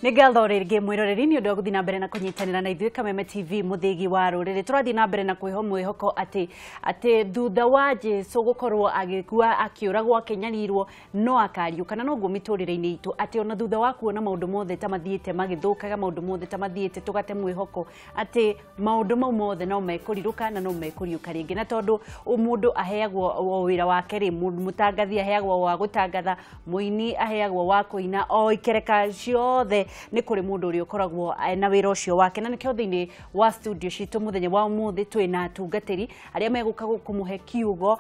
Nĩngatho rĩngĩ mwĩroreri nĩ ũndũ wa gũthiĩ na mbere na kũnyitanĩra na ithuĩ Kameme TV mũthĩgi wa rũrĩrĩ. Tũrathiĩ na mbere na mwĩhoko atĩ thutha wa Jesu gũkorwo agĩkua akĩũragwo akĩnyarirwo no akariũka na noguo mĩtũrĩre-inĩ itũ atĩ ona thutha wa kuona maũndũ mothe ta mathiĩte magĩthũkaga maũndũ mothe ta mathiĩte tũgate mwĩhoko atĩ maũndũ mau mothe no mekũrirũka na no mekũriũka rĩngĩ, na tondũ mũndũ aheagwo o wĩra wake rĩ, mũtangathi aheagwo wa gũtangatha, mũini aheagwo wa kũina, o ikereka ciothe nĩ kũrĩ mũndũ ũrĩa ũkoragwo na wĩra ũcio wake, na nĩkĩo thĩinĩ wa studio citũ mũthenya wa ũmũthĩ twĩna atungatĩri arĩa megũka kũmũhe kiugo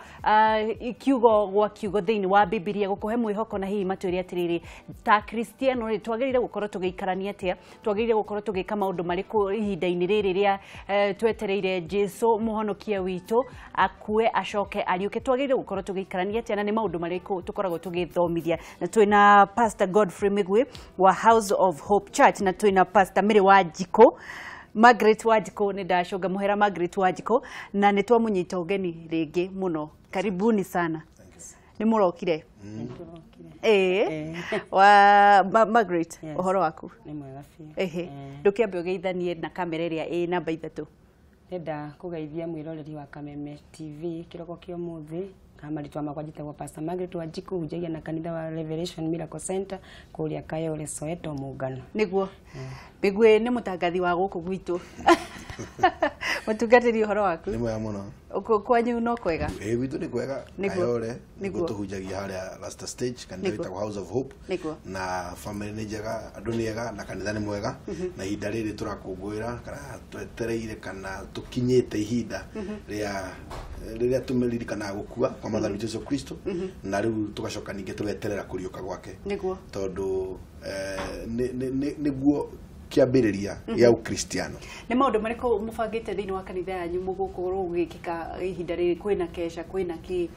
gwa kiugo thĩinĩ wa Biblia, gũkũhe mwĩhoko na hihi matwĩre atĩrĩrĩ ta Kristiano rĩ twagĩrĩire gũkorwo tũgĩikarania atĩa, twagĩrĩire gũkorwo tũgĩka maũndũ marĩkũ ihinda-inĩ rĩrĩ rĩa twetereire Jesu mũhonokia witũ akue acoke ariũke, twagĩrĩire gũkorwo tũgĩikarania atĩa na nĩ maũndũ marĩkũ tũkoragwo tũgĩthomithia. Na twĩna Pastor Godfrey Migwi wa House of Hope Church, na twĩna Pastor Mary Wanjiko, Margaret Wanjiko nĩ ndacũnga mũhera Margaret Wanjiko, na nĩ twamũnyita ũgeni rĩngĩ mũno. Karibuni sana. Nĩ mũrokire? Wa Margaret, ũhoro waku? Nĩ mwega biũ. Ndũkĩambe ũgeithanie na kamera ĩrĩa ĩ namba 3. Ndenda kũgeithia mwĩroreri wa Kameme TV kĩroko kĩa ũmũthĩ. Kamarĩtwa makwa njĩtagwo Pastor Margaret Wanjiko, hunjagia na kanitha wa Revelation Miracle Center kũrĩa Kayole Soweto Mũngano. Nĩguo. Migwi nĩ mũtangathi wa gũkũ gwitũ. Mũtungatĩri ũhoro waku? Nĩ mwega mũno. Kwanyu no kwega? Gwitũ nĩ kwega. Kayole nĩguo tũhunjagia harĩa last stage kanitha wĩtagwo House of Hope, na family nĩ njega, andũ nĩ ega na kanitha nĩ mwega, na ihinda rĩrĩ tũrakũngũĩra kana twetereire kana tũkinyĩte ihinda rĩrĩa tũmeririkanaga gũkua kwa Mwathani Jesu Kristo, na rĩu tũgacoka ningĩ tũgeterera kũriũka gwake, tondũ nĩguo kiambĩrĩria ya Ukristiano. Nĩ maũndũ marĩkũ mũbangĩte thĩinĩ wa kanitha yanyu mũgũkorwo gũgĩkĩka ihinda rĩrĩ, kwĩna kesha, kwĩna kĩ?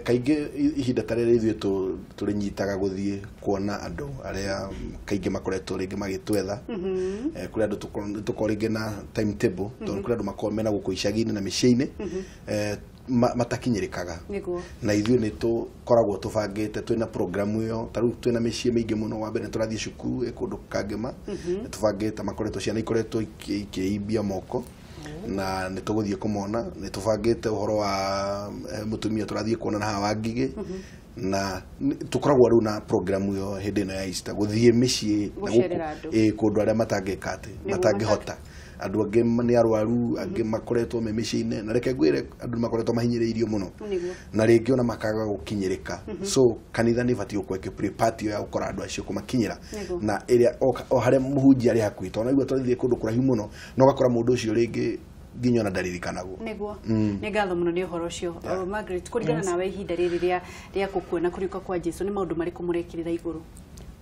Kaingĩ ihinda ta rĩrĩ ithuĩ tũrĩnyitaga gũthiĩ kuona andũ arĩa kaingĩ makoretwo rĩngĩ magĩtwetha, kũrĩ andũ tũkorwo rĩngĩ na timetable, tondũ kũrĩ andũ makorwo mena gũkũ icagi-inĩ na mĩciĩ-inĩ matakinyĩrĩkaga, na ithuĩ nĩ tũkoragwo tũbangĩte twĩna programu ĩyo. Tarĩu twĩna mĩciĩ mĩingĩ mũno, wa mbere tũrathiĩ cukuru kũndũ kangĩma, tũbangĩte makoretwo ciana ikoretwo ikĩimbia moko na nĩ tũgũthiĩ kũmona, nĩ tũbangĩte ũhoro wa mũtumia tũrathiĩ kuona na hawa Ngigĩ, na tũkoragwo rĩu na programu ĩyo hĩndĩ ĩno ya Easter gũthiĩ mĩciĩ kũndũ arĩa matangĩka atĩ matangĩhota. Andũ angĩ nĩ arwaru, angĩ makoretwo me mĩciĩ-inĩ, na reke ngwĩre andũ makoretwo mahinyĩrĩirio mũno na rĩngĩ ona makaga gũkinyĩrĩka. So kanitha nĩ batiĩ gũkorwo ĩkĩ-prepare ya gũkora andũ acio kũmakinyĩra, na ĩrĩa o harĩa mũhunjia arĩ hakuhĩ, tondũ naigua tũrathiĩ kũndũ kũraihu mũno na ũgakora mũndũ ũcio rĩngĩ nginya ona ndaririkanagwo. Nĩguo. Nĩ ngatho mũno nĩ ũhoro ũcio. Margaret, kũringana nawe ihinda rĩrĩ rĩa gũkuona kũriũka kwa Jesu nĩ maũndũ marĩkũ mũrekĩrĩra igũrũ?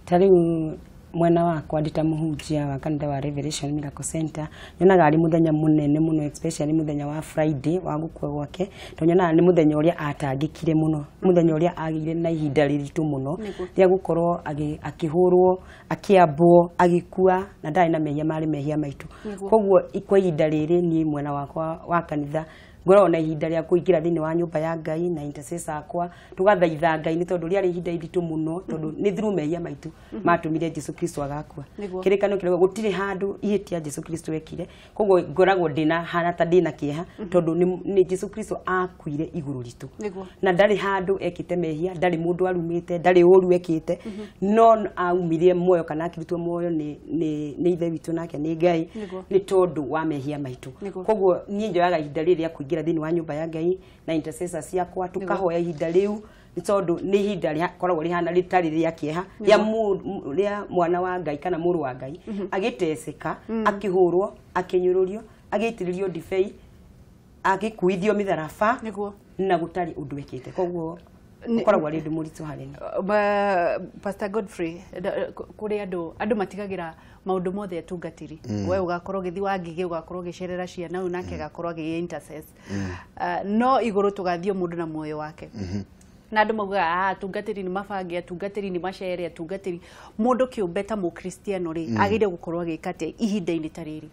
Tarĩu mwena wakwa ndita mũhunjia wa kanitha wa Revelation Miracle Center, nyonaga ari muthenya munene muno, especially muthenya wa Friday wa gũkua gwake, to nyonaga nĩ muthenya ũrĩa atangĩkire mũno, muthenya ũrĩa agĩire na ihinda rĩritũ mũno rĩa gũkorwo akĩhũrwo, akĩambwo, agĩkua, na ndarĩ na mehia marĩ mehia maitũ. Koguo kwa ihinda rĩrĩ niĩ mwena wakwa wa kanitha ngoragwo na ihinda rĩa kũingĩra thĩinĩ wa nyũmba ya Ngai na intercessor akwa, tũgathaitha Ngai nĩ tondũ rĩarĩ ihinda iritũ mũno, tondũ nĩ through mehia maitũ matũmire Jesu Kristo agakua. Kĩrĩkanĩro kĩrĩa gũtirĩ handũ ihĩtia Jesu Kristo ekire, koguo ngoragwo hana ta ndĩna kĩeha, tondũ nĩ Jesu Kristo akuire igũrũ ritũ, na ndarĩ handũ ekĩte mehia, ndarĩ mũndũ arumĩte, ndarĩ ũru ekĩte, no aumire muoyo kana akirutwo muoyo nĩ ithe witũ nake nĩ Ngai, nĩ tondũ wa mehia maitũ. Koguo niĩ njoyaga ihinda rĩrĩ rĩa kũingĩra thĩinĩ wa nyũmba ya Ngai na intercessor ciakwa, tukahoya ihinda rĩu, nĩ tondũ nĩ ihinda rĩkoragwo rĩhana rĩtarĩ rĩa kĩeha rĩa mwana wa Ngai kana mũrũ wa Ngai agĩteceka, akĩhũrwo, akĩnyũrũrio, agĩitĩrĩrio ndibei, agĩkuithio mĩtharaba, na gũtarĩ ũndũ ekĩte. Koguo ũkoragwo arĩ ũndũ mũritũ harĩ niĩ. Pastor Godfrey, kũrĩ andũ matigagĩra maũndũ mothe atungatĩri, we ũgakorwo ũgĩthiĩ wa Ngigĩ, ũgakorwo ũgĩcerera ciana, ũyũ nake agakorwo agĩ-intercess, no igũrũ tũgathiĩ mũndũ na muoyo wake. Na andũ maugaga atungatĩri nĩ mabange, atungatĩri nĩ macere, atungatĩri. Mũndũ kĩũmbe ta Mũkristiano rĩ agĩrĩire gũkorwo agĩka atĩa ihinda-inĩ ta rĩrĩ?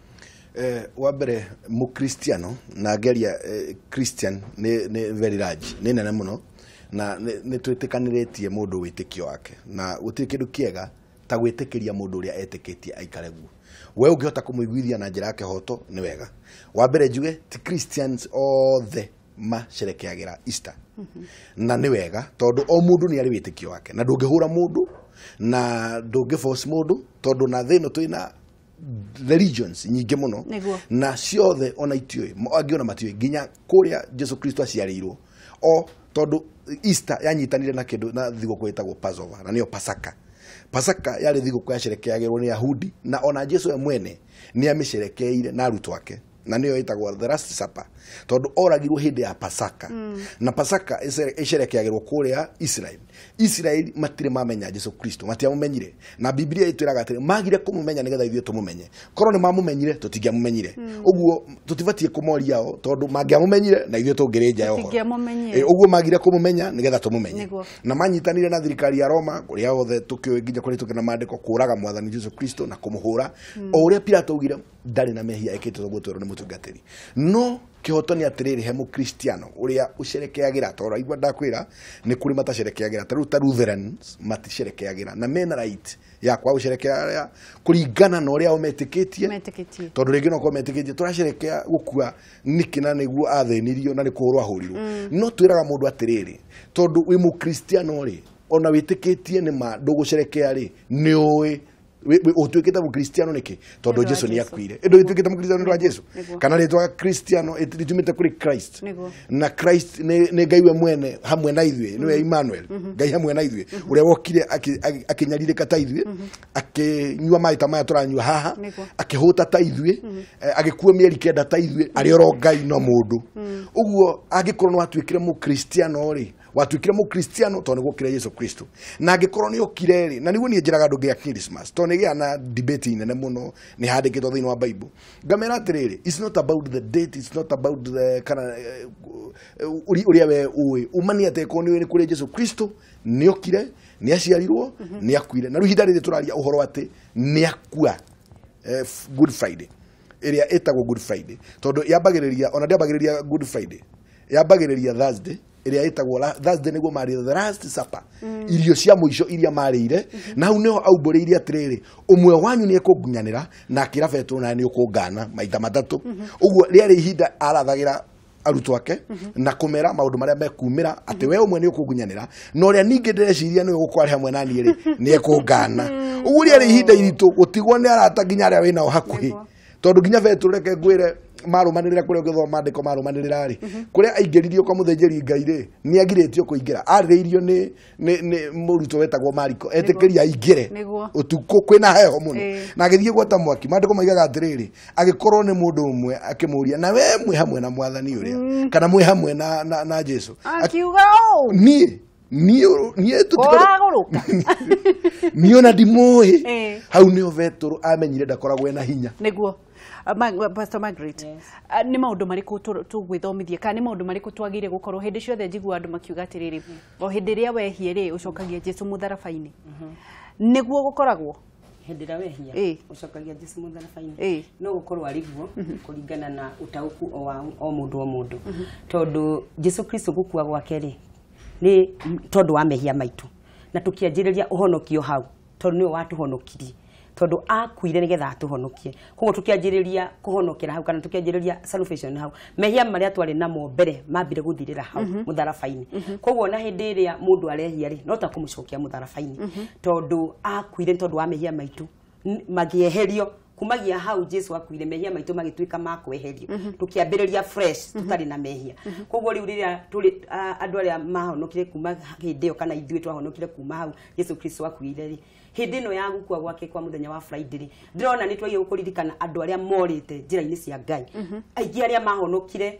Wa mbere Mũkristiano na ngeria Christian nĩ very large, nĩ nene mũno, na nĩ twĩtĩkanĩrĩtie mũndũ wĩtĩkio wake, na gũtirĩ kĩndũ kĩega ta gwĩtĩkĩria mũndũ ũrĩa etĩkĩtie aikare guo. We ũngĩhota kũmũiguithia na njĩra ya kĩhoto nĩ wega. Wa mbere njuge ti Christians othe macerekeagĩra Easter. Na nĩ wega tondũ o mũndũ nĩ arĩ wĩtĩkio wake na ndũngĩhũra mũndũ na ndũngĩforce mũndũ tondũ na thĩno twĩna religions nyingĩ mũno na ciothe ona itiũĩ angĩona matiũĩ nginya kũrĩa Jesu Kristo aciarĩirwo o tondũ Easter yanyitanire na kĩndũ na thigũkũ ĩtagwo Passover na nĩyo Pasaka. Pasaka yarĩ thigũkũ yacerekeagĩrwo nĩ Ayahudi na ona Jesu we mwene nĩ amĩcerekeire na arutwo ake na nĩyo ĩtagwo the last supper tondũ oragirwo hĩndĩ ya Pasaka. Na Pasaka ĩcerekeagĩrwo kũrĩa Israel matirĩ mamenya Jesu Kristo matiamũmenyire na Biblia ĩtwĩraga atĩrĩ magire kũmũmenya nĩgetha ithuĩ tũmũmenye korwo nĩ mamũmenyire tũtingĩamũmenyire ũguo tũtibatie kũmoria o tondũ mangĩamũmenyire na ithuĩ tũngĩrĩ nja yoho ũguo magire kũmũmenya nĩgetha tũmũmenye na manyitanire na thirikari ya Roma ũrĩa othe tũkĩoĩ nginya kũrĩ tũkĩna maandĩko kũraga mwathani Jesu Kristo na kũmũhũra o ũrĩa Pilato augire ndarĩ na mehia ekĩte ũguo twerwo nĩ mũtungatĩri no kihoto ni atiriri he mukristiano uria ucerekeagira toro igwa ndakwira ni kuri matacerekeagira ta Lutherans maticerekeagira na mena right ya kwa ucerekea kuringana na uria umetikitie tondu ringi no ko metikitie turacerekea gukua nikina niguo athenirio na ni kuhurwa hurirwo no twiraga mundu atiriri tondu wi mukristiano ri ona witikitie ni ma ndugucerekea ri ni uwi utuikita mukristiano niki tondu Jesu ni akuire endo utuikita mukristiano ndo Jesu kana ritwa kristiano itumite kuri Christ na Christ ne ngaiwe mwene hamwe na ithuĩ niwe Emmanuel ngai hamwe na ithuĩ uria wokire akinyaririka ta ithuĩ akinyua mai ta maya turanyua haha akihuta ta ithuĩ agikuo mieri kenda ta ithuĩ ari oro ngai no mundu uguo agikorwo no atuikire mukristiano ri watuikire mukristiano tondu gukire Yesu Kristo na agikorwo ni okire ri na niguo ni njiraga ndu gia Christmas tondu gia na debate nene muno ni handikitwo thiini wa Bible ngamera atiriri it's not about the date it's not about the kana uria we uwe umani ateko ni kuri Yesu Kristo ni okire ni aciarirwo ni akuire na ruhinda riri turaria uhoro ati ni akua Good Friday iria etagwo Good Friday tondu yambagiriria ona ndiambagiriria Good Friday yambagiriria Thursday iria etagwo Thursday niguo mari the last supper irio cia muico iria marĩire na hau niho aumbũrĩirie atiriri umwe wanyu ni ekungunyanira na akira Petro na ni ukungana maita matatu uguo riari ihinda arathagira arutwo ake na kumera maundu maria mekumira ati we umwe ni ukungunyanira no ria ningi ndĩreciria ni ugukwari hamwe na niĩ ni ekungana uguo riari ihinda iritu gutigwo ni arata nginya aria wina o hakuhi tondu nginya Petro reke ngwire marumanirira kuria ngithoma maandiko marumanirira ri kuria aingiririo kwa muthejeri ngai ri ni agiritio kuingira arireirio ni muruto wetagwo Mariko etikiria aingire utuko kwina heho muno na agithie gwata mwaki maandiko maigaga atiriri agikorwo ni mundu umwe akimuria na we mwe hamwe na mwathani uria kana mwe hamwe na Jesu akiuga o nie tutikoraguruka niona ndimoi hau niho Petro amenyire ndakoragwo na hinya niguo Pastor Margaret ni maundu mariku tugwithomithia kana ni maundu mariku twagire gukorwo hindi ciothe njigua andu makiuga atiriri o hindi ria wehie ri ucokagia Jesu mutharabaini niguo gukoragwo hindi ria wehia ucokagia Jesu mutharabaini no gukorwo ariguo kuringana na utauku o mundu tondu Jesu Kristo gukua gwake ri ni tondu wa mehia maitu na tukianjiriria uhonokio hau tondu ni watuhonokirie tondu akuire nigetha atuhonokie koguo tukianjiriria kuhonokera hau kana tukianjiriria salvation hau mehia maria twari namo mbere mambire guthirira hau mutharabaini koguo na hindi iria mundu arehia ri no ta kumucokia mutharabaini tondu akuire tondu wa mehia maitu magieherio kumagia hau Jesu akuire mehia maitu magituika makweherio tukiambiriria fresh tutari na mehia koguo riu riria tuli andu aria mahonokire kuma hindeo kana ithuĩ twahonokire kuma hau Jesu Kristo akuire ri hindi no ya gukua gwake kwa muthenya wa Friday ndirona ni twagiye gukuririkana andu aria morite njira-ini cia Ngai aigi aria mahonokire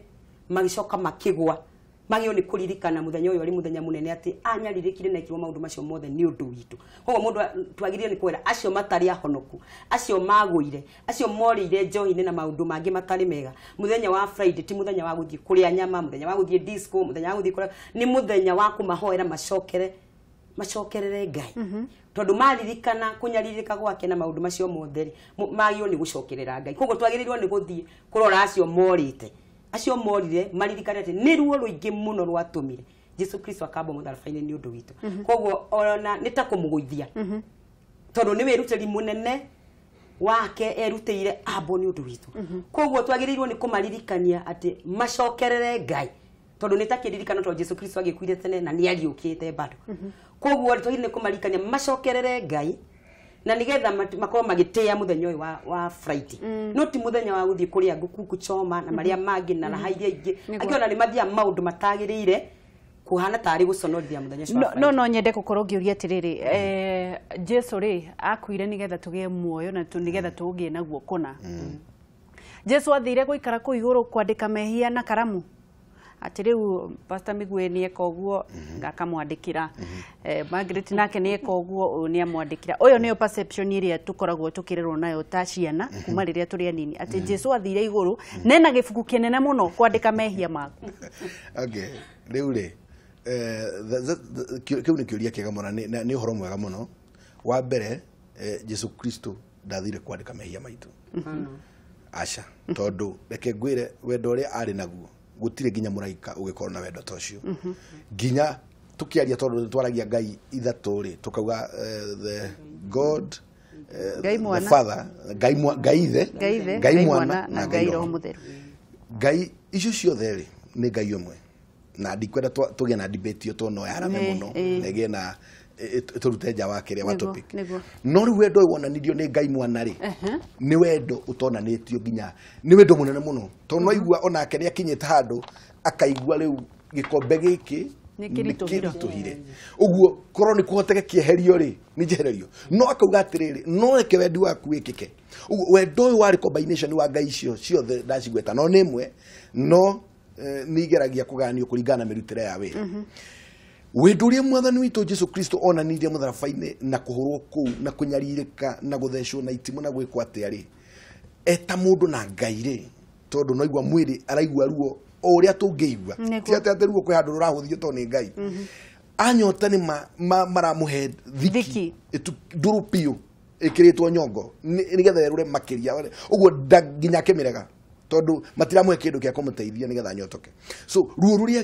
magicoka makigwa magio ni kuririkana muthenya uyu ari muthenya munene ati anyaririkire na ikirwo maundu macio mothe ni undu witu koguo mundu twagirie ni kwera acio matari ahonoku acio maguire acio morire njohi-ini na maundu mangi matari mega muthenya wa Friday ti muthenya wa guthie kuria nyama muthenya wa guthie disco muthenya wa guthie ni muthenya wa kumahoera macokerere Ngai tondu maririkana kunyaririka gwake na maundu macio mothe magio ni gucokerera Ngai koguo twagirirwo ni guthie kurora acio morite acio morire maririkane ati ni ruo ruingi muno rwatumire Jesu Kristo akamba mutharabaini ni undu witu koguo ona nita kumuguithia tondu ni wirutiri munene wake erutire abo ni undu witu koguo twagirirwo ni kumaririkania ati macokerere Ngai tondu ni takiririkana to Jesu Kristo agikuire tene na ni ariukite bado koguo twagirire ni kumaririkania macokerere Ngai na nigetha makorwo magitia muthenya uyu wa Friday no ti muthenya wa guthie kuria nguku kuchoma na maria mangi na hairia ingi akiona ni mathia maundu matagirire kuhana tari guconorithia muthenya ucio no nyende gukorwo ngiuria atiriri Jesu ri akuire nigetha tugie muoyo na nigetha tugie naguo kuna Jesu athire guikara ku iguru kwandika mehia na karamu atiriu Pastor Migwe ni eka uguo ngakamwandikira Margaret nake ni eka uguo ni amwandikira uyo niyo perception iria tukoragwo tukirerwo nayo ta ciana kuma riria turi anini ati Jesu athire iguru nena gibuku kinene muno kwandika mehia maku okay riu ri kiu ni kiuria kiega muno ni uhoro mwega muno wa mbere Jesu Kristo ndathire kwandika mehia maitu aca tondu reke ngwire wendo ria ari naguo gutire ginya muraika ugikorwo na wendo tocio ginya tukiaria tondu twaragia Ngai ithatu ri tukauga the God the Father Ngai mwana na Ngai roho mutheru Ngai icio ciothe ri ni Ngai umwe na ndikwenda tugie na debate yo tono yarame muno nege na turute nja wa kiria wa topic no ri wendo wonanirio ni Ngai mwana ri ni wendo utonanitio ginya ni wendo munene muno tondu no igua ona kene akinyita handu akaigua riu gikombe giki nikirituhire uguo korwo ni kuhoteke kieherio ri ni jehererio no akauga atiriri no eke wendi waku wikike uguo wendo uyu wari combination wa Ngai cio ciothe ndacigweta no nimwe no nigeragia kuganio kuringana mirutire ya wira wendo uria mwathani witu Jesu Kristo onanirie mutharabaini na kuhurwo ku na kunyaririka na guthecwo na itimu na gwikwo atiari eta mundu na Ngai ri tondu no igwa mwiri araigwa ruo uria tungiigwa ti ati ruo kwi handu rurahuthio to ni Ngai anyota ni maramuhe thiki nduru piu ikiritwo nyongo nigetha erure makiria uguo nginya kimirega tondu matiramuhe kindu kia kumuteithia nigetha nyotoke so ruo ruria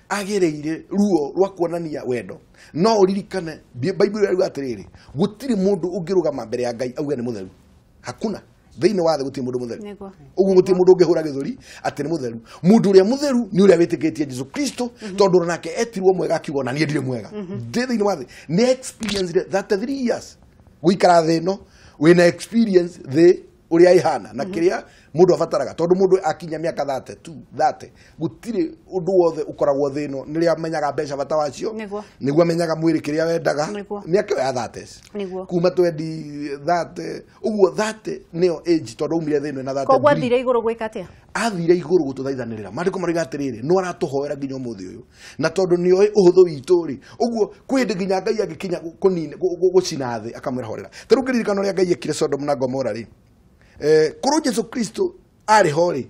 agereire ruo rwa kuonania wendo no uririkane Bible iraruga atiriri gutiri mundu ungirugama mbere ya Ngai auge ni mutheru hakuna thiini wa gutiri mundu mutheru uguo gutiri mundu ungihura githuri ati ni mutheru mundu uria mutheru ni uria witikitie Jesu Kristo tondu nake etirwo mwega akiuga na ni ndire mwega thiini wa ni experience that 3 years guikara thino wina experience uria ihana na kiria mundu afataraga tondu mundu akinya miaka 30 gutire undu wothe ukoragwo thino niria amenyaga mbeca bata wacio niguo amenyaga mwiri kiria wendaga miaka ya 30 kuma 30 uguo 30 nio age tondu umire thino na 30 koguo athire iguru gwika atia athire iguru gututhaithanirira mandiko mariga atiriri no aratuhoera nginya umuthi uyu na tondu ni oi uhuthu witu ri uguo kwindi nginya Ngai agikinya kunine gucina thi akamwira horera tarukiririkano ria Ngai ekire Sodom na Gomora ri kuru Jesu Kristo ari hori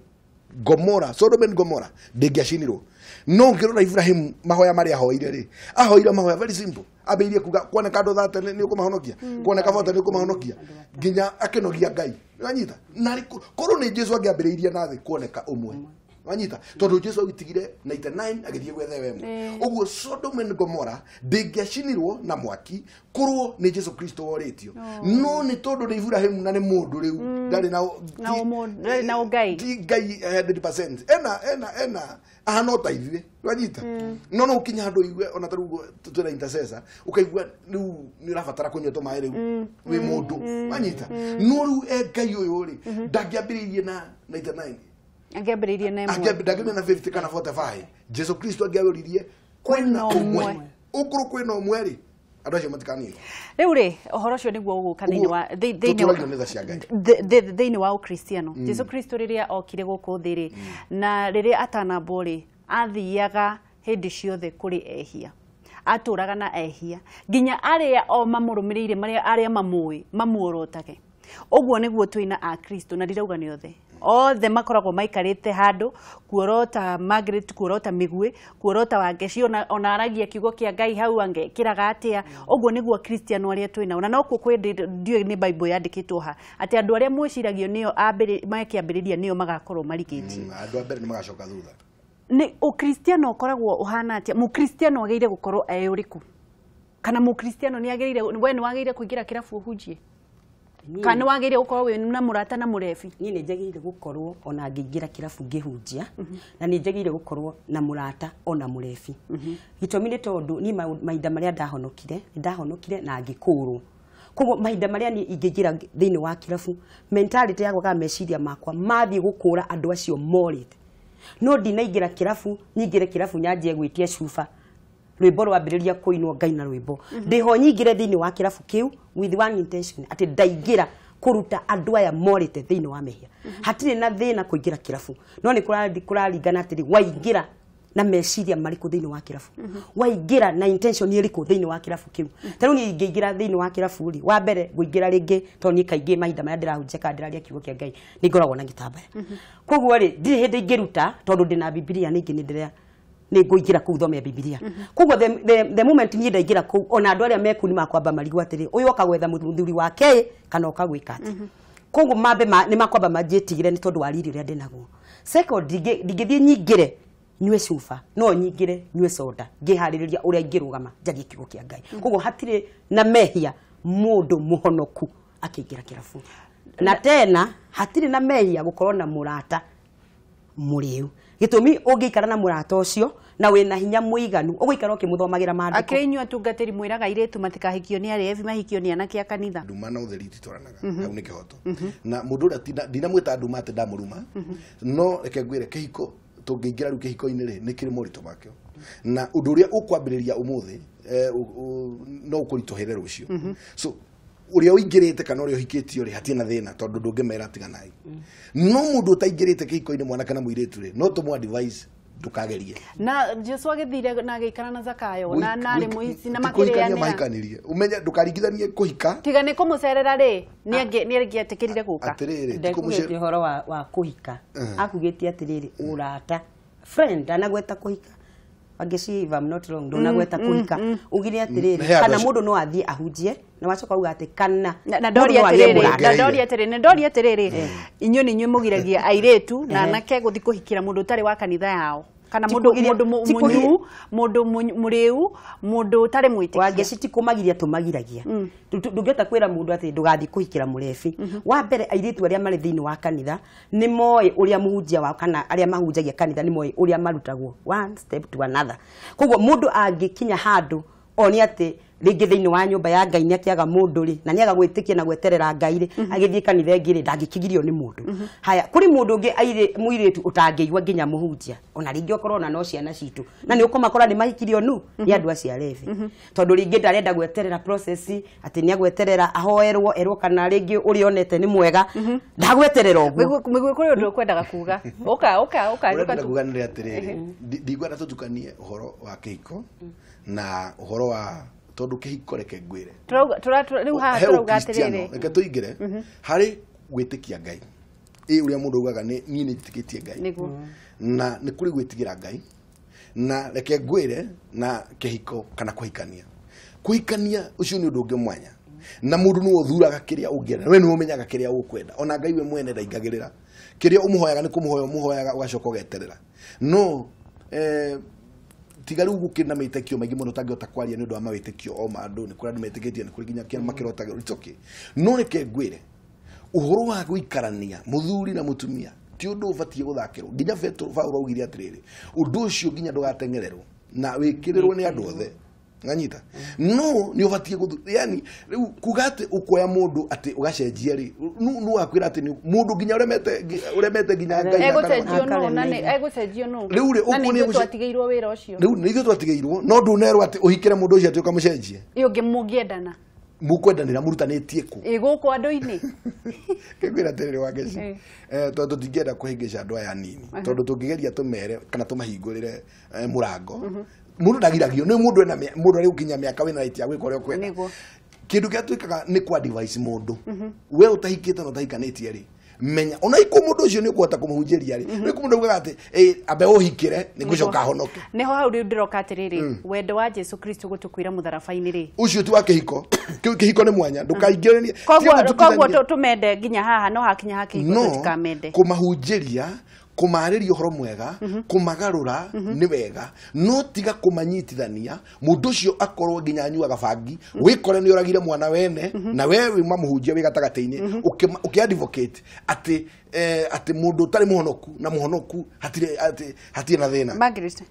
Sodom and Gomora ndingiacinirwo no ngirora Ibrahim mahoya mari ahoire ri ahoire mahoya very simple abirie kuga kuoneka andu 30 ni ukumahonokia kuoneka 40 ni ukumahonokia nginya akinogia Ngai wanyita nari kuru ni Jesu angiambiriirie nathi kuoneka umwe wanyita tondu Jesu agitigire 99 agithie gwethe wemwe uguo Sodom and Gomora ndingiacinirwo na mwaki kurwo ni Jesu Kristo woritio no ni tondu ni Ibrahim na ni mundu riu ndari na Ngai ti Ngai 100% ena ahana utaithie wanyita no ukinya handu igwe ona tarugo twina intercessor ukaigua riu ni urabatara kunyoto mai riu wi mundu wanyita no riu Ngai uyu ri ndangiambiriirie na 99 angiambiriirie na ndagime na 50 kana 45 Jesu Kristo angiambiriirie kwina umwe ukuru kwina umwe ri andu acio matikani riu ri uhoro cio niguo uguka thiini wa ukristiano Jesu Kristo riria okire guku thi ri na riria atanambo ri athiaga hindi ciothe kuri ehia aturaga na ehia nginya aria o mamurumiriire maria aria mamuorotage uguo niguo twina a Kristo na ndirauga ni othe othe makoragwo maikarite handu kuorota Margaret kuorota Migwe kuorota Wangeci ona aragia kiugo kia Ngai hau angekiraga atia uguo niguo Kristiano aria twina ona no kwende ndio ni Bible yandikitwo ha ati andu aria mwiciragio nio makiambiriria nio magakorwo marigiti andu a mbere ni magacoka thutha ni ukristiano ukoragwo uhana atia mukristiano ageire gukorwo uriku kana mukristiano ni agirire we ni wagirire kuingira kirabu hujie kana wagirire gukorwo we na murata na murebi ni njagirire gukorwo ona ngingira kirabu ngihunjia na ni njagirire gukorwo na murata ona murebi gitumi ni tondu ni mahinda maria ndahonokire na ngikurwo koguo mahinda maria ni ingingira thiini wa kirabu mentality yakwa kana meciria makwa mathie gukura andu acio morite no ndinaingira kirabu nyingire kirabu nyanjie gwitia cuba rwimbo rwambiriria kuinwo Ngai na rwimbo ndiho nyingire thiini wa kirabu kiu with one intention ati ndaingira kuruta andu aya morite thiini wa mehia hatire na thina kuingira kirabu no ni kuraringana atiri waingira na meciria mariku thiini wa kirabu waingira na intention iriku thiini wa kirabu kiu tariu ni ingira thiini wa kirabu ri wa mbere nguingira ringi to ni kaingi mahinda maya ndirahunjeka ndiraria kiugo kia Ngai ni ngoragwo na gitambaya koguo ri ndiri hindi ingiruta tondu ndina Biblia ningi ni ndiria ni nguingira ku thome Biblia koguo the moment ni ndaingira ku ona andu aria meku ni makwamba marigwa atiri uyu okagwetha muthuri wake kana okagwika ati koguo mambe ni makwamba manjitigire ni tondu wa riri uria ndinaguo second ngithie nyingire nywe cuba no nyingire nywe soda ngihariria uria ingirugama njagie kiugo kia Ngai koguo hatire na mehia mundu muhonoku akiingira kirabu na tena hatire na mehia gukorwo na murata muriu gitumi ungikara na murata ucio na wina hinya muiganu ugikara ukimuthomagira maandiko akirinyu atungatiri mwiraga iretu matikahikio ni arevi mahikio ni anake a kanitha nduma na utheriti twaranaga au ni kihoto na mundu ura ndinamwita nduma ati ndamuruma no reke ngwire kihiko tungeingira ru kihiko-ini ri ni kiri morito makio na undu uria ukwambiriria umuthi no ukuritohere rucio so uria uingirite kana uria uhikitio ri hatina thina tondu ndungimera tiganai no mundu utaingirite kihiko-ini mwana kana muiretu ri no tumu advice tukagerie na Jesu agithire na gikara na Zakayo na nari muici na makiriania mahikanirie umenya ndukaringithanie kuhika tiga ni kumucerera ri ni atikirire guka atiriri tikumucerera horo wa kuhika akugitie atiriri urata friend anagweta kuhika ageci if I'm not wrong ndonagweta kuhika ugire atiriri kana mundu no athie ahunjie na wacoka uga ati kana na ndori atiriri inyo ni nywe mugiragia airetu na anake guthi kuhikira mundu utari wa kanitha yao kana mundu muriu mundu utari mwitikia wangeci tikumagiria tumagiragia ndungeta kwira mundu ati ndugathi kuhikira murebi wa mbere airetu aria mari thiini wa kanitha ni moe uria muhunjia wa kana aria mahunjagia kanitha ni moe uria marutagwo one step to another koguo mundu angikinya handu oni ati ringi thiini wa nyumba ya Ngai ni akiaga mundu ri na ni agagwitikia na gweterera Ngai ri agithie kanitha ngiri ndangikigirio ni mundu haya kuri mundu ungi aire muiretu utangiigwa nginya muhunjia ona ringi okorwo na no ciana citu na ni ukomakora ni mahikirio nu ni andu acia levi tondu ringi ndarenda gweterera process ati ni agweterera ahoerwo erwo kana ringi uri onete ni mwega ndagweterera ogwo migwe kuri undu ukwendaga kuga oka kuga ni atiriri ndigwenda tutukanie uhoro wa kihiko na uhoro wa tondu kihiko reke ngwire riu haha turauga atiriri reke tuingire hari gwitikia Ngai uria mundu ugaga ni nitikitie Ngai na ni kuri gwitigira Ngai na reke ngwire na kihiko kana kuhikania ucio ni undu ungi mwanya na mundu ni uthuraga kiria ungienda we ni umenyaga kiria ukwenda ona Ngai we mwene ndaingagirira kiria umuhoyaga ni kumuhoya umuhoyaga ugacoka ugeterera no tigaru gukina maitekio maingi muno tangihota kwaria ni undu wa mawitekio o mandu ni kuria metikitie ni kuri ginya kia makirotaga itoke no reke ngwire uhoro wa guikarania muthuri na mutumia ti undu ubatie guthakirwo ginya Paulo augire atiriri undu ucio ginya ndugatengererwo na wikirirwo ni andu othe nganyita no ni ubatie yani kugate ukoya mundu ati ugacenjia ri nu akwira ati ni mundu ginya uremete ginya Ngai egucenjio no nani egucenjio no riu ri ukuni twatigeirwo wira ucio riu ni ithu twatigeirwo no ndunerwo ati uhikire mundu ucio ati ukamucenjie iyo ngimugiendana mukwendanira murutanitie ku guku andu-ini kigwira terere wa Ngai tondu tingenda kuhingisha andu aya nini tondu tungigeria tumere kana tumahingurire murango mundu ndagiragio ni mundu ena mundu ari ukinya miaka wina right ya gwika uria kwenda kindu kia twikaga ni kwa device mundu we utahikite no utahikanitie ri menya ona iko mundu ucio ni ukuhota kumuhunjiria ri ni kumundu ugaga ati abe uhikire ni gucoka honoke niho hau ri ndiroka atiriri wendo wa Jesu Kristo gutukwira mutharabai-ini ri ucio ti wa kihiko kihiko ni mwanya ndukaingiranie koguo tumende ginya haha no hakinya hakihiko tutikamende kumahunjiria kumariria uhoro mwega kumagarura ni wega no tiga kumanyitithania mundu ucio akorwo nginya anyuaga bangi wikore ni uragire mwana wene na wewe mamuhunjia wi gatagati-ini ukiadvocate ati mundu utari muhonoku na muhonoku hatire na thina. Margaret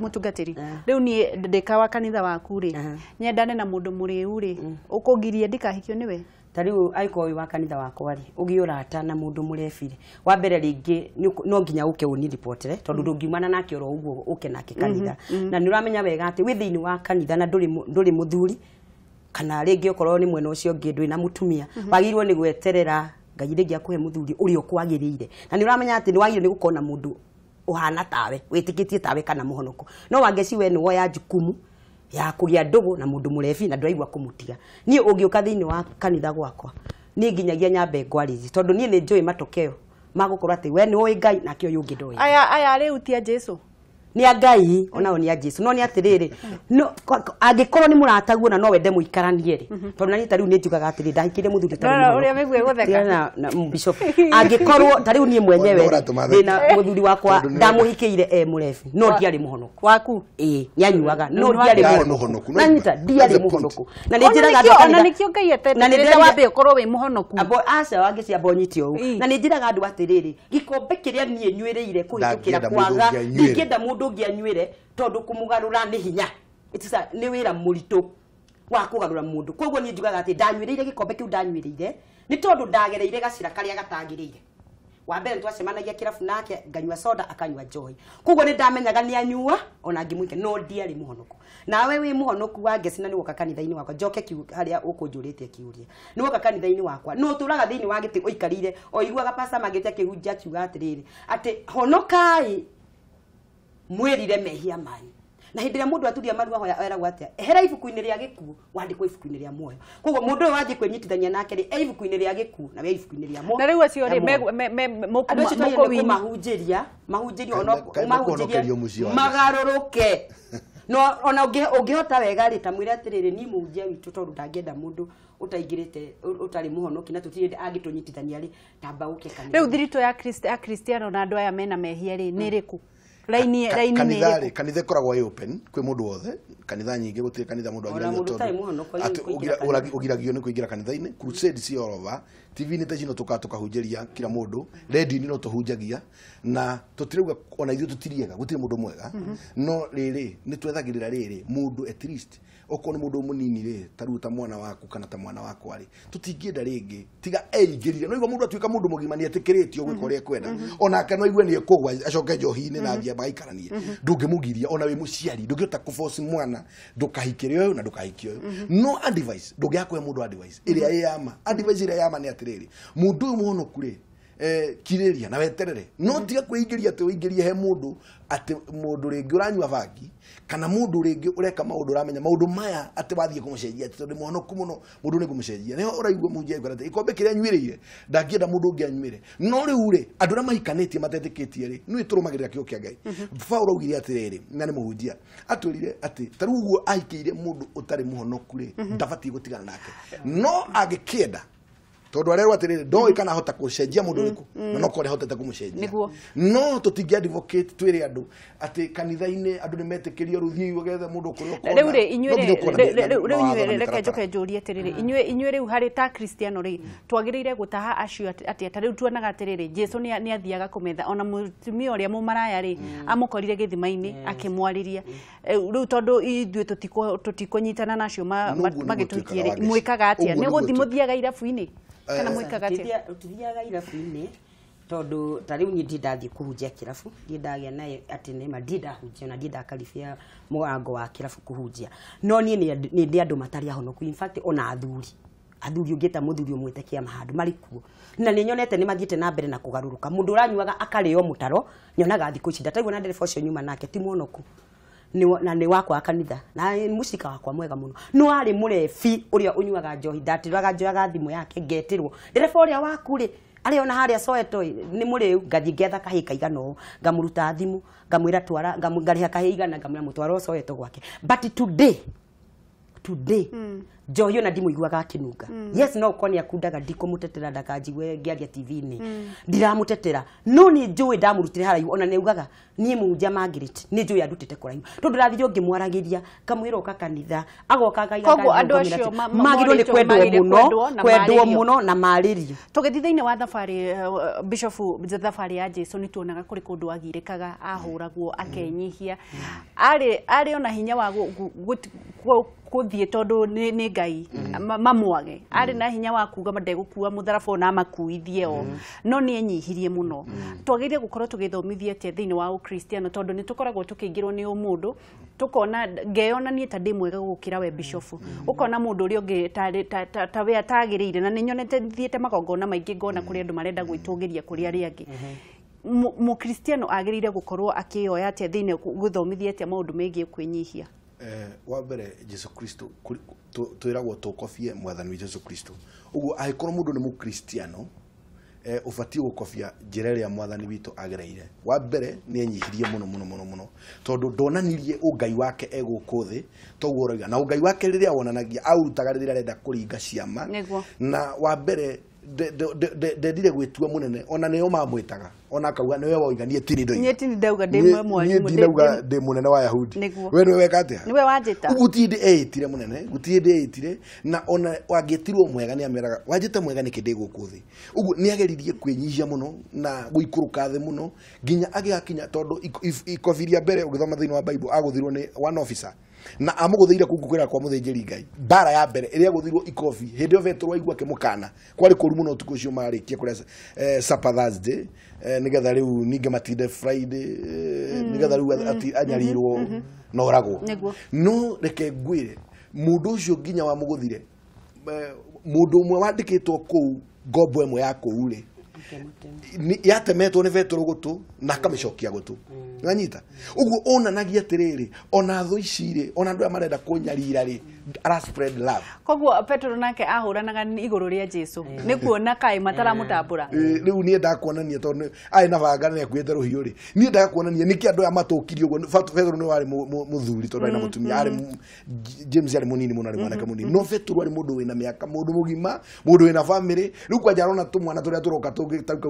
mutungatiri riu ni ndeka wa kanitha waku ri nyendane na mundu muriu ri ukungiria ndikahikio niwe tariu aiko wa kanitha wakwa ri ugiurata na mundu murefire wa mbere ringi no nginya uke uni reportere tondu ndungiumana nake oro uguo uke nake kanitha na ni uramenya wega ati wi thiini wa kanitha na nduri muthuri kana ringi okorwo ni mwena ucio ngi ndwi na mutumia wagirwo ni gweterera Ngai ringi akuhe muthuri uri okwagirire na ni uramenya ati ni wagirwo ni gukona mundu uhana tawe witikitie tawe kana muhonoku no wangeci we ni woya jukumu ya kugia ndugu na mundu murefi na ndwaigwa kumutiga ni ungiuka thiini wa kanitha gwakwa ni nginyagia nyambe ngwarizi tondu ni njui matokeo magukorwo ati we ni oi Ngai na kio yungi ndoi aya riu ti a Jesu ni a Ngai onao ni a Jesu no ni atiriri no angikorwo ni murataguo na no wende muikaranie ri tondu nani tariu ni njugaga atiri ndahikire muthuri tariu uria megue gutheka na bishop angikorwo tariu ni mwenyewe ndina muthuri wakwa ndamuhikiire murefi no ndiari muhonoku waku nyanyuaga no ndiari muhonoku nanyita ndiari muhonoku na ninjiraga ona nikio Ngai atenderete wambe ukorwo wi muhonoku abo aca wangi cia bonyitio na ninjiraga andu atiriri gikombe kiria nie nywireire kuhitukira kwaga ngienda mundu ngianyuire tondu kumugarura ni hinya itisa ni wira muritu wa kugarura mundu koguo ni njugaga ati ndanywireire gikombe kiu ndanywireire ni tondu ndagereire gacira karia gatagirire wa mbere twacemanagia kirafu nake nganywa soda akanywa joy koguo ni ndamenyaga ni anyua ona ngimwike no ndiari muhonoku nawe wi muhonoku wa ngecina ni woka kanitha-ini wakwa njoke kiu haria ukunjuritie kiuria ni woka kanitha-ini wakwa no turaga thiini wa giti uikarire o iguaga pastor magite kihunjia kiuga atiriri ati honokai mwirire mehia manyu na hindi ya mundu aturia maru ahoya era gwatia ehera ibuku-ini ria gikuo wandikwo ibuku-ini ria muoyo koguo mundu uyu wanji kwenyitithania nake ri ibuku-ini ria gikuo na we ibuku-ini ria muoyo na riu acio ri moko mahunjiria ono mahunjiria magaruruke no ona ungihota wega ri tamwire atiriri ni muhunjia witu tondu ndangienda mundu utaingirite utari muhonoki na tutire agitunyitithania ri tamba uke kanitha riu thirito ya Kristiano na andu aya mena mehia ri ni riku raini kanitha koragwo open kwi mundu wothe kanitha nyingi gutire kanitha mundu agiragia tondu ugiragio ni kuingira kanitha-ini crusade si all over TV ni tacino tukahunjeria kila mundu ready ni no tuhunjagia na tutirauga ona ithu tutiriega gutire mundu mwega no riri ni twethagirira riri mundu at least oko ni mundu munini ri taruta mwana waku kana ta mwana wako ari tutingienda ringi tiga eigirire no igwa mundu atuika mundu mugima ni atikiritio gwika uria kwenda ona kana igwe ni ekugwa acoke njohi-ini na njia magaikaranie ndungimugiria ona wi muciari ndungiota kuforce mwana ndukahikire uyu na ndukahikio uyu no advice ndungiakwe mundu advice iria yama advice iria yama ni atiriri mundu uyu muhonoku ri kiriria na weterere no tiga kwingiria ati wingirie he mundu ati mundu ringi uranyua bangi kana mundu ringi ureka maundu uramenya maundu maya ati wathie kumucenjia ati tondu muhonoku muno mundu ni kumucenjia niho uraigua munjia igora ati ikombe kiria nywireire ndangienda mundu ungi anyuire no riu ri andu ra mahikanitie matetikitie ri ni turumagirira kio kia Ngai Paulo augire atiriri na ni muhunjia atwirire ati taru uguo ahikiire mundu utari muhonoku ri ndabati gutigana nake no agikienda tondu arerwa atiriri ndoi kana hota kucenjia mundu wiku na no kore hotete kumucenjia no tutingi advocate twire andu ati kanitha-ini andu ni metikirio ruthii ugethe mundu kuri ukona riu ri inyuire reke njoke njurie atiriri inyuire riu hari ta Kristiano ri twagirire gutaha acio ati riu tuonaga atiriri Jesu ni athiaga kumetha ona mutumia uria mumaraya ri amukorire githima-ini akimwariria riu tondu ithuĩ tutikunyitana nacio magituikie ri mwikaga atia ni guthi muthiaga irabu-ini kana mwikaga atia tuthiaga irabu-ini tondu tariu ni ndathie kuhunjia kirabu ndagia naye ati ni madida hunjia na ndida kalifia murango wa kirabu kuhunjia no ni ndi andu matari ahonoku in fact ona athuri ungita muthuri umwitekia mahandu marikuo na ni nyonete ni mathiete na mbere na kugaruruka mundu uranyuaga akario mutaro nyonaga thikũ ici ndataigua na ndereba ucio nyuma nake ti muhonoku na ni wakwa kanitha na musika wakwa mwega muno no ari murefi uria unyuaga njohi ndatiraga njoyaga thimu yake ngetirwo ndereba uria waku ri ari ona haria Soweto ni muriu ngathi ngetha kahika igano ngamuruta thimu ngamwira twara ngariha kahika igana ngamwira mutwaro Soweto gwake but today today Njohi ona ndimuiguaga akinunga yes no ukoni akundaga ndikumutetera ndakanjigwe ngiaria TV-ini ndiramutetera no ni njui ndamurutire haraihu ona neugaga nie munja Margaret ni njui andutete kuraihu tondu rathire ngimwaragiria kamwira uka kanitha agoka ngaiga koguo andu acio magirwo ni kwendwo muno na maririo tugithi thiini wa thabari Bishop thabari ya Jesu ni tuonaga kuri kundu agirikaga ahuragwo akenyihia ari ona hinya wa kuthie tondu ni ngai mamwage ari na hinya wa kuga madegukua mutharaba na makuithie o no ni enyihirie muno twagirie gukorwo tugithomithia te thiini wa ukristiano tondu ni tukoragwo tukingirwo ni umundu tukona ngeyona ni ta ndimwega gukira we Bishop ukona mundu uri ungi ta we atagirire na ninyonete thiete magongona maingi ngona kuri andu marenda gwitungiria kuri ari angi mu kristiano agirire gukorwo akioya te thiini guthomithia te maundu megie kwinyihia wa mbere Jesu Kristo twiragwo tukofie mwathani Jesu Kristo uguo agikorwo mundu ni mukristiano ufatie gukofia njira ria mwathani witu agereire wa mbere ni enyihirie muno tondu ndonanirie ungai wake egukuthi toguo roiga na ungai wake riria wonanagia aurutaga riria renda kuringa ciama na wa mbere ndire gwitua munene ona neo mamwitaga ona akauga niwe woiganie tini ndo nie tini ndauga ndimwe mwalimu ndauga ndi munene wa Yahudi we niwe wekate niwe wanjita gutinde eitire munene gutinde eitire na ona wangetirwo mwega ni ameraga wanjita mwega ni kinde gukuthi ugu ni ageririe kwinyihia muno na guikuruka thi muno nginya agigakinya tondu ikofiria mbere ugithoma thiini wa Bible aguthirwo ni one officer na amuguthiire kungukwira kwa muthinjiri ngai bara ya mbere iria guthirwo ikofi hindi yo Petro waigua kimukana kwari kuru muno tuku cio marikia kuria Supper Thursday nigetha riu ninge matinde Friday nigetha riu anyarirwo na oragwo no reke ngwire mundu ucio nginya wa muguthire mundu umwe wandikitwo kuu ngombo emwe ya kuu ri yatemetwo ni Petro gutu na akamicokia gutu nganyita uguo onanagia atiriri ona thu iciri ona andu amarenda kunyarira ri ara spread love koguo Petro nake ahuranaga iguru ria Jesu ni kuona kai matara mutambura riu nie ndakuonania tondu ai na banga ni akuite ruhiu ri nie ndakuonania niki andu amatukirie uguo Petro ni wari muthuri tondu na mutumia ari James ari munini muno ari mwanake munini no Petro ari mundu wina miaka mundu mugima mundu wina family riu kwa jarona tumwana turia turoka tugitauka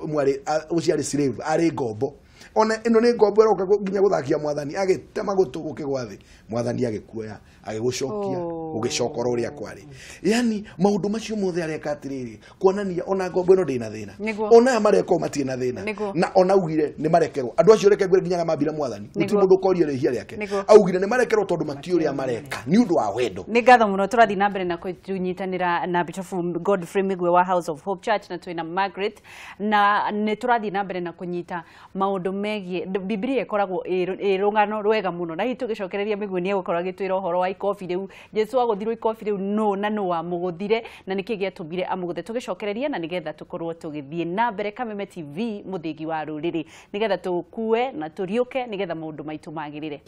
mwari uciari slave ari ngombo ona ino ni ngombo eroka nginya guthakia mwathani agitema gutu gukigwathi mwathani agikuoya agigucokia ugicokora uria kwari yani maundu macio mothe areka atiriri kuonania ona ngombo ino ndina thina ona mareko matie na thina na ona ugire ni marekerwo andu acio reke ngwire nginya mambira mwathani uti mundu korie rehia riake augire ni marekerwo tondu matiuria mareka ni undu wa wendo ni gatho muno turathi na mbere na kunyitanira na Bishop Godfrey Migwe wa House of Hope Church na twina Margaret na ni turathi na mbere na kunyita maundu megie Biblia ikoragwo irungano rwega muno na hitu gicokereria Migwe ni egukora gitwira uhoro wa ikofi riu Jesu aguthirwo ikofi riu no na no amuguthire na niki giatumire amuguthe tugicokereria na nigetha tukorwo tugithie na mbere Kameme TV muthigi wa ruriri nigetha tukue na turiuke nigetha maundu maitu magirire